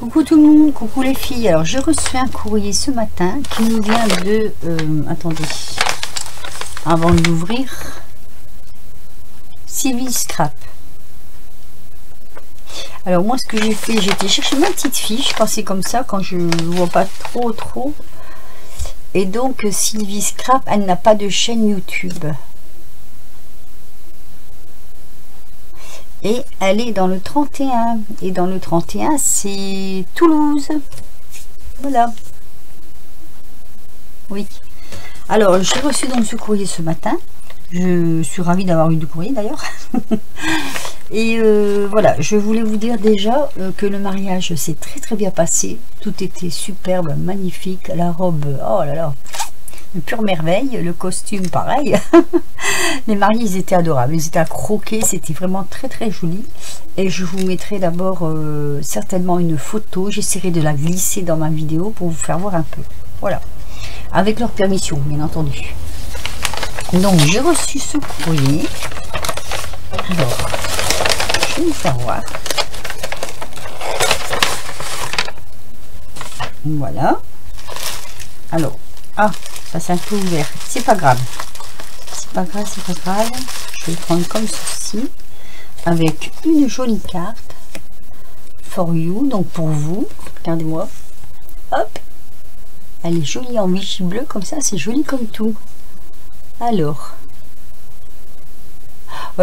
Coucou tout le monde, coucou les filles. Alors j'ai reçu un courrier ce matin qui nous vient de... attendez, avant de l'ouvrir, Sylvie Scrap. Alors moi ce que j'ai fait, j'ai été chercher ma petite fiche quand c'est comme ça, quand je vois pas trop. Et donc Sylvie Scrap, elle n'a pas de chaîne YouTube. Et elle est dans le 31. Et dans le 31, c'est Toulouse. Voilà. Oui. Alors, j'ai reçu donc ce courrier ce matin. Je suis ravie d'avoir eu du courrier d'ailleurs. Et voilà, je voulais vous dire déjà que le mariage s'est très bien passé. Tout était superbe, magnifique. La robe, oh là là, une pure merveille. Le costume, pareil. Les mariés, ils étaient adorables. Ils étaient à croquer. C'était vraiment très joli. Et je vous mettrai d'abord certainement une photo. J'essaierai de la glisser dans ma vidéo pour vous faire voir un peu. Voilà. Avec leur permission, bien entendu. Donc, j'ai reçu ce courrier. Alors, je vais vous faire voir. Voilà. Alors, ah, ça c'est un peu ouvert. C'est pas grave. C'est pas grave. Je vais le prendre comme ceci. Avec une jolie carte. For you, donc pour vous. Regardez-moi. Hop. Elle est jolie en vichy bleu, comme ça, c'est joli comme tout. Alors.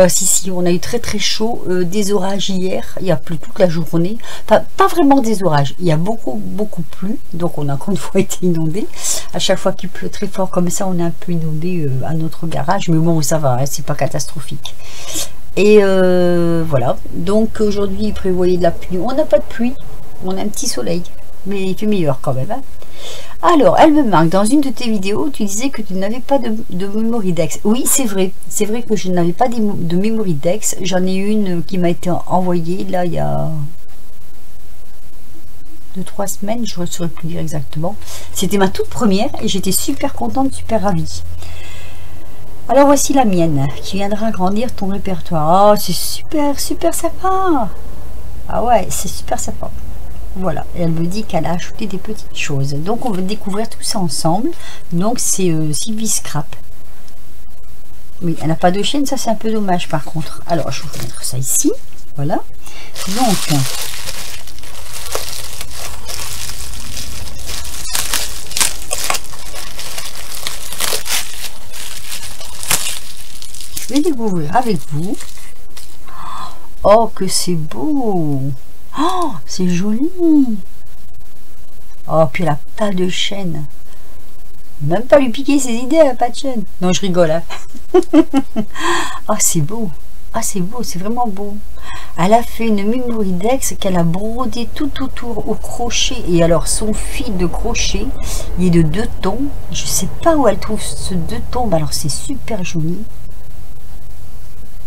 Si, on a eu très chaud, des orages hier, il y a plu toute la journée, pas vraiment des orages, il y a beaucoup plu, donc on a encore une fois été inondé. À chaque fois qu'il pleut très fort comme ça, on est un peu inondé à notre garage, mais bon, ça va, hein, c'est pas catastrophique. Et voilà, donc aujourd'hui il prévoyait de la pluie, on n'a pas de pluie, on a un petit soleil, mais il fait meilleur quand même, hein. Alors, elle me marque, dans une de tes vidéos, tu disais que tu n'avais pas de memory dex. Oui, c'est vrai que je n'avais pas de memory dex. J'en ai une qui m'a été envoyée, là, il y a 2-3 semaines, je ne saurais plus dire exactement. C'était ma toute première et j'étais super contente, super ravie. Alors, voici la mienne, qui viendra agrandir ton répertoire. Oh, c'est super sympa. Ah ouais, c'est super sympa. Voilà, et elle me dit qu'elle a ajouté des petites choses. Donc on va découvrir tout ça ensemble. Donc c'est Sylvie Scrap. Oui, elle n'a pas de chaîne, ça c'est un peu dommage par contre. Alors je vais mettre ça ici. Voilà. Donc je vais découvrir avec vous. Oh que c'est beau! Oh, c'est joli. Oh, puis elle n'a pas de chaîne. Même pas lui piquer ses idées, elle n'a pas de chaîne. Non, je rigole, hein. Oh, c'est beau. Ah, c'est beau, c'est vraiment beau. Elle a fait une memory dex qu'elle a brodé tout autour au crochet. Et alors, son fil de crochet, il est de 2 tons. Je sais pas où elle trouve ce 2 tons. Mais alors, c'est super joli.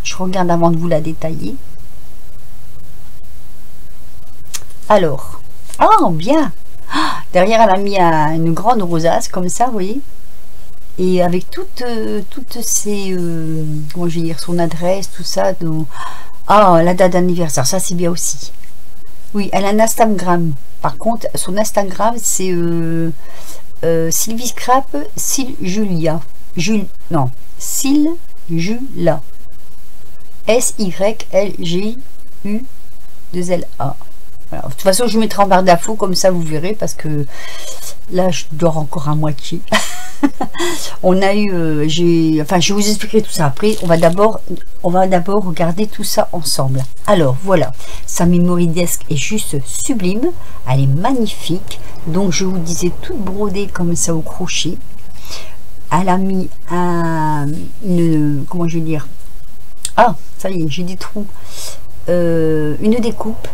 Je regarde avant de vous la détailler. Alors, oh bien, derrière elle a mis une grande rosace comme ça, vous voyez, et avec toutes ces, comment je vais dire, son adresse, tout ça, donc, la date d'anniversaire, ça c'est bien aussi. Oui, elle a un Instagram, par contre, son Instagram c'est Sylvie Scrap, Syljulia, non, Syljulia, SYLGU2LA. Alors, de toute façon, je mettrai en barre d'infos, comme ça vous verrez, parce que là, je dors encore à moitié. On a eu, enfin, je vous expliquerai tout ça après. On va d'abord regarder tout ça ensemble. Alors, voilà, sa memory desk est juste sublime. Elle est magnifique. Donc, je vous disais, toute brodée comme ça au crochet. Elle a mis comment je vais dire, ça y est, j'ai des trous. Une découpe.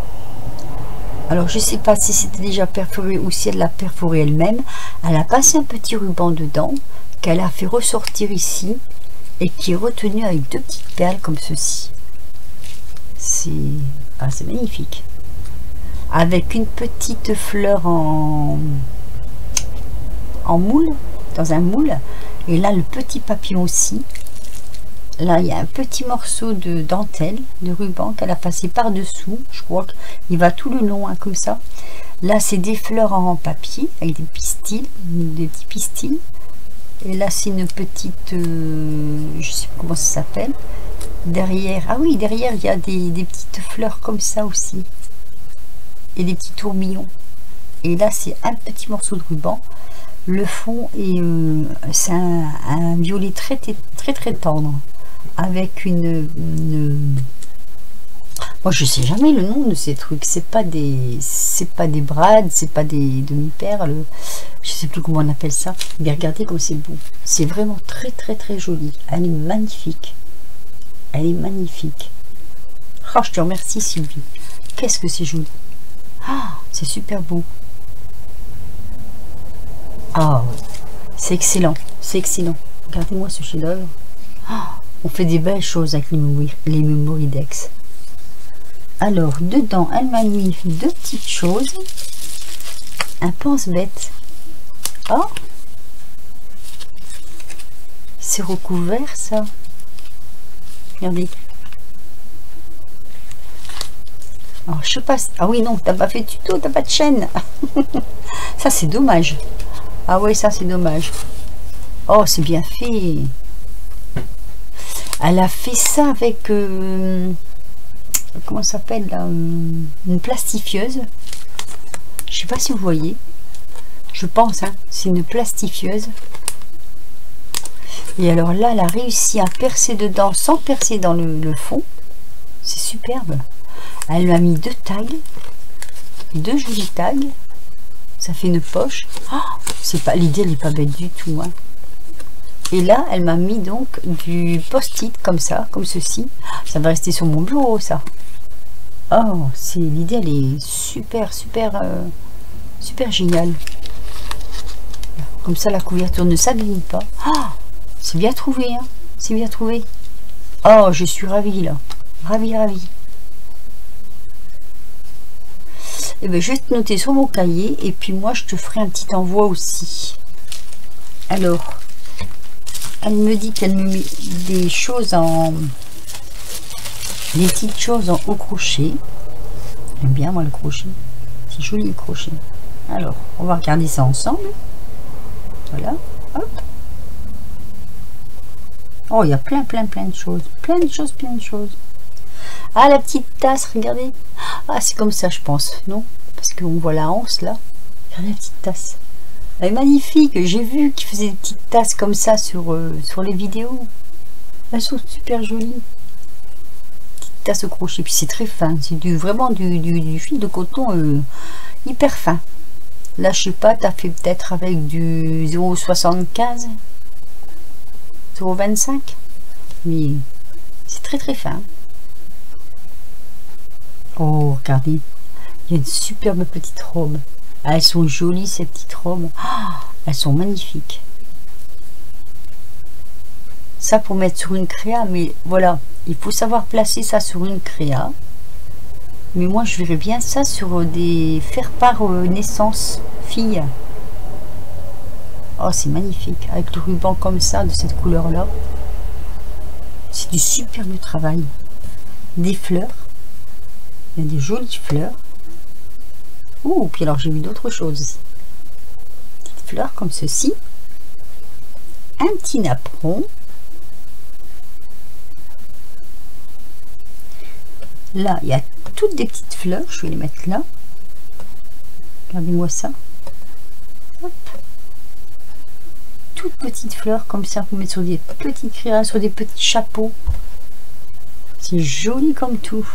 Alors je sais pas si c'était déjà perforé ou si elle l'a perforé elle-même. Elle a passé un petit ruban dedans qu'elle a fait ressortir ici et qui est retenu avec 2 petites perles comme ceci. C'est magnifique. Avec une petite fleur en moule, dans un moule. Et là le petit papillon aussi. Là, il y a un petit morceau de dentelle, de ruban qu'elle a passé par-dessous. Je crois qu'il va tout le long, hein, comme ça. Là, c'est des fleurs en papier avec des pistils, des petits pistils. Et là, c'est une petite, je sais pas comment ça s'appelle. Derrière, ah oui, derrière, il y a des petites fleurs comme ça aussi. Et des petits tourbillons. Et là, c'est un petit morceau de ruban. Le fond est, c'est un violet très tendre. Avec moi, je sais jamais le nom de ces trucs. C'est pas des brades, c'est pas des demi-perles. Je sais plus comment on appelle ça. Mais regardez comme c'est beau. C'est vraiment très joli. Elle est magnifique. Elle est magnifique. Oh, je te remercie, Sylvie. Qu'est-ce que c'est joli. Ah, c'est super beau. Ah, c'est excellent. C'est excellent. Regardez-moi ce chef-d'œuvre. Ah, on fait des belles choses avec les Memoridex. Alors, dedans, elle m'a mis deux petites choses. Un pense-bête. Oh, c'est recouvert, ça. Regardez. Alors, je sais pas. Ah oui, non, t'as pas fait de tuto, t'as pas de chaîne. Ça, c'est dommage. Ah ouais, ça, c'est dommage. Oh, c'est bien fait. Elle a fait ça avec... comment ça s'appelle là, une plastifieuse. Je sais pas si vous voyez. Je pense, hein, c'est une plastifieuse. Et alors là, elle a réussi à percer dedans sans percer dans le fond. C'est superbe. Elle m'a mis deux tags, deux jolis tags. Ça fait une poche. Oh, c'est pas l'idée, elle n'est pas bête du tout. Hein. Et là, elle m'a mis donc du post-it comme ça, comme ceci. Ça va rester sur mon bureau, ça. Oh, c'est l'idée, elle est super géniale. Comme ça, la couverture ne s'abîme pas. Oh, c'est bien trouvé, hein. C'est bien trouvé. Oh, je suis ravie, là. Ravie. Et bien, je vais te noter sur mon cahier. Et puis, moi, je te ferai un petit envoi aussi. Alors, elle me dit qu'elle me met des choses en... des petites choses en haut crochet. J'aime bien, moi, le crochet. C'est joli, le crochet. Alors, on va regarder ça ensemble. Voilà. Hop. Oh, il y a plein de choses. Plein de choses. Ah, la petite tasse, regardez. Ah, c'est comme ça, je pense, non? Parce qu'on voit la anse, là. Regardez la petite tasse. Elle est magnifique. J'ai vu qu'ils faisaient des petites tasses comme ça sur les vidéos. Elles sont super jolies. Petite tasse au crochet. Puis c'est très fin. C'est vraiment du fil de coton hyper fin. Là, je sais pas, tu as fait peut-être avec du 0,75, 0,25. Mais c'est très fin. Oh, regardez, il y a une superbe petite robe. Ah, elles sont jolies, ces petites robes. Oh, elles sont magnifiques. Ça pour mettre sur une créa, mais voilà, il faut savoir placer ça sur une créa. Mais moi, je verrais bien ça sur des faire-part naissance fille. Oh, c'est magnifique. Avec le ruban comme ça, de cette couleur-là. C'est du superbe travail. Des fleurs. Il y a des jolies fleurs. Ouh, puis alors j'ai vu d'autres choses aussi. Petites fleurs comme ceci. Un petit napperon. Là, il y a toutes des petites fleurs. Je vais les mettre là. Regardez-moi ça. Hop. Toutes petites fleurs comme ça. Vous mettre sur des petits créas, sur des petits chapeaux. C'est joli comme tout.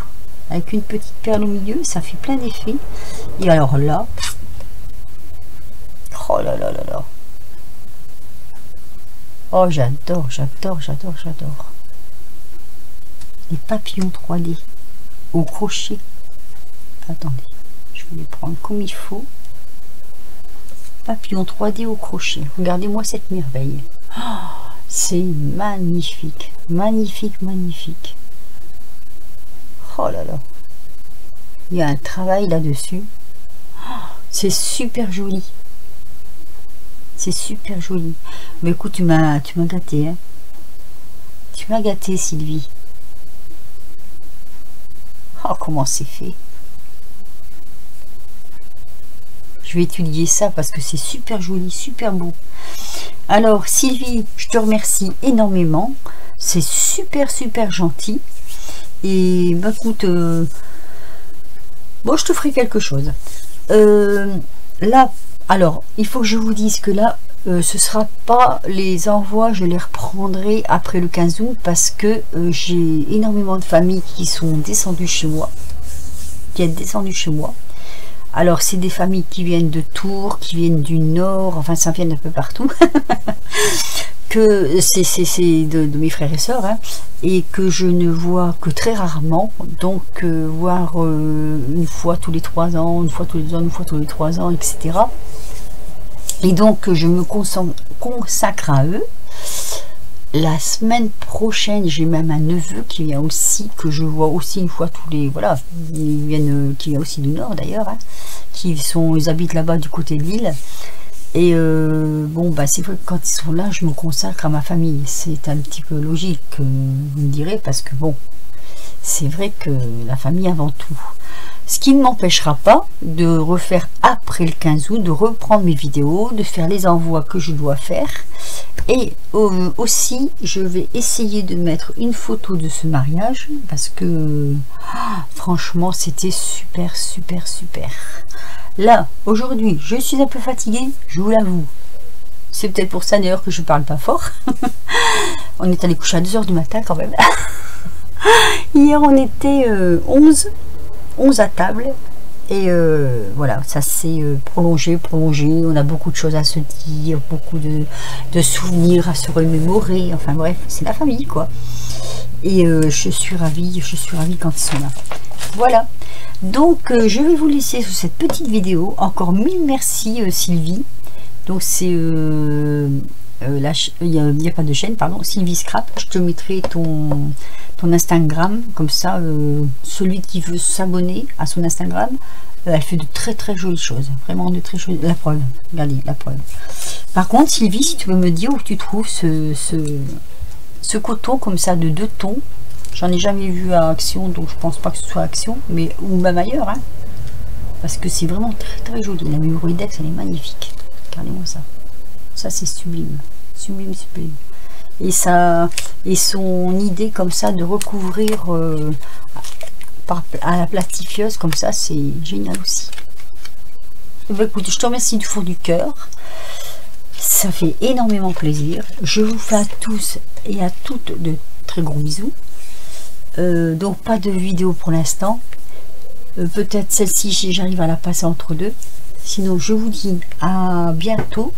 Avec une petite perle au milieu, ça fait plein d'effets. Et alors là, oh là là là là. Oh, j'adore. Les papillons 3D au crochet. Attendez, je vais les prendre comme il faut. Papillon 3D au crochet. Regardez-moi cette merveille. Oh, c'est magnifique. Magnifique. Oh là là. Il y a un travail là-dessus. Oh, c'est super joli. Mais écoute, tu m'as gâté. Hein. Tu m'as gâté, Sylvie. Oh, comment c'est fait. Je vais étudier ça parce que c'est super joli, super beau. Alors Sylvie, je te remercie énormément. C'est super gentil. Et bah écoute, bon, je te ferai quelque chose. Là, alors, il faut que je vous dise que là, ce sera pas les envois, je les reprendrai après le 15 août parce que j'ai énormément de familles qui sont descendues chez moi, Alors, c'est des familles qui viennent de Tours, qui viennent du Nord, enfin, ça vient un peu partout. Que c'est de mes frères et sœurs, hein, et que je ne vois que très rarement, donc voir une fois tous les 3 ans, une fois tous les ans, une fois tous les 3 ans, etc. Et donc je me consacre à eux. La semaine prochaine, j'ai même un neveu qui vient aussi, que je vois aussi une fois tous les... Voilà, ils viennent, qui vient aussi du Nord d'ailleurs, hein, ils habitent là-bas du côté de l'île. Et bon, bah c'est vrai que quand ils sont là, je me consacre à ma famille. C'est un petit peu logique, vous me direz, parce que bon, c'est vrai que la famille avant tout. Ce qui ne m'empêchera pas de refaire après le 15 août, de reprendre mes vidéos, de faire les envois que je dois faire. Et aussi, je vais essayer de mettre une photo de ce mariage, parce que franchement, c'était super. Là, aujourd'hui, je suis un peu fatiguée, je vous l'avoue. C'est peut-être pour ça d'ailleurs que je parle pas fort. On est allé coucher à 2 h du matin quand même. Hier, on était 11 à table. Et voilà, ça s'est prolongé. On a beaucoup de choses à se dire, beaucoup de souvenirs à se remémorer. Enfin bref, c'est la famille quoi. Et je suis ravie quand ils sont là. Voilà. Donc je vais vous laisser sur cette petite vidéo. Encore 1000 merci Sylvie. Donc c'est il n'y a pas de chaîne, pardon, Sylvie Scrap. Je te mettrai ton Instagram, comme ça celui qui veut s'abonner à son Instagram, elle fait de très jolies choses, vraiment de très jolies. La preuve, regardez la preuve. Par contre Sylvie, si tu peux me dire où tu trouves ce coton comme ça de 2 tons. J'en ai jamais vu à Action, donc je pense pas que ce soit Action, mais ou même ailleurs, hein, parce que c'est vraiment très joli. La mémoridex, elle est magnifique. Regardez-moi ça. Ça c'est sublime. Et ça, et son idée comme ça de recouvrir à la platifieuse comme ça, c'est génial aussi. Et bien, écoute, je te remercie du fond du cœur. Ça fait énormément plaisir. Je vous fais à tous et à toutes de très gros bisous. Donc pas de vidéo pour l'instant. Peut-être celle-ci, si j'arrive à la passer entre deux. Sinon, je vous dis à bientôt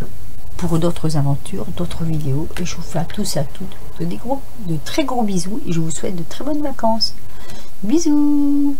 pour d'autres aventures, d'autres vidéos. Et je vous fais à tous et à toutes de très gros bisous. Et je vous souhaite de très bonnes vacances. Bisous.